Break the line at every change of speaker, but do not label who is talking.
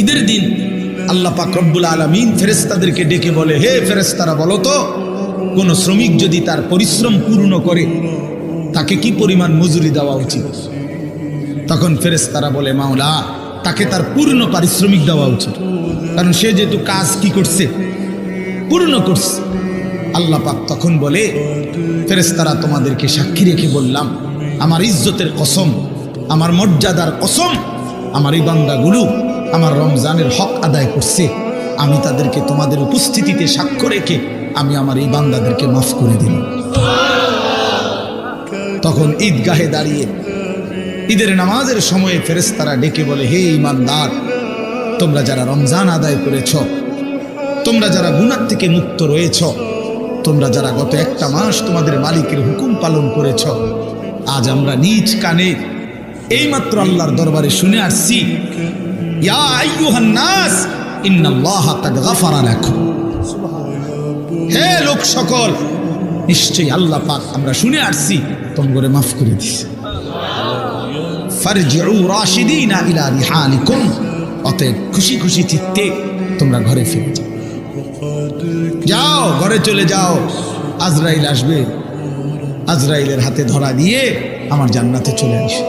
ঈদের দিন আল্লাহ পাক রব্বুল আলামিন ফেরেশতাদেরকে ডেকে বলে, হে ফেরেশতারা বলো তো, কোন শ্রমিক যদি তার পরিশ্রম পূর্ণ করে তাকে কি পরিমাণ মজুরি দেওয়া উচিত? তখন ফেরেশতারা বলে, মাওলা, তাকে তার পূর্ণ পারিশ্রমিক দেওয়া উচিত, কারণ সে যেহেতু কাজ কি করছে, পূর্ণ করছে। আল্লাহ পাক তখন বলে, ফেরেশতারা তোমাদেরকে সাক্ষী রেখে বললাম, আমার ইজ্জতের কসম, আমার মর্যাদার কসম, আমার এই বান্দাগুলো আমার রমজানের হক আদায় করছে, আমি তাদেরকে তোমাদের উপস্থিতিতে সাক্ষ্য রেখে আমি আমার এই বান্দাদেরকে মাফ করে দিলাম। তখন ঈদগাহে দাঁড়িয়ে ঈদের নামাজের সময়ে ফেরেশতারা ডেকে বলে, হে ঈমানদার, তোমরা যারা রমজান আদায় করেছ, তোমরা যারা গুনাহ থেকে মুক্ত রয়েছ, তোমরা যারা গত একটা মাস তোমাদের মালিকের হুকুম পালন করেছ, আজ আমরা নিজ কানে এইমাত্র আল্লাহর দরবারে শুনে আসছি, ইয়া আইয়ুহান নাস ইন্নাল্লাহা কাদ গাফারা লাকুম। হে লোক সকল, নিশ্চয়ই আল্লাহ পাক, আমরা শুনে আসছি, তোমরা মাফ করে দিয়েছে। ফারজিউ রাশিদিনা ইলা রিহালিকুম, অতএব খুশি খুশি চিত্তে তোমরা ঘরে ফিরে যাও, যাও ঘরে চলে যাও। আজরাইল আসবে, আজরাইলের হাতে ধরা দিয়ে আমার জান্নাতে চলে আসো।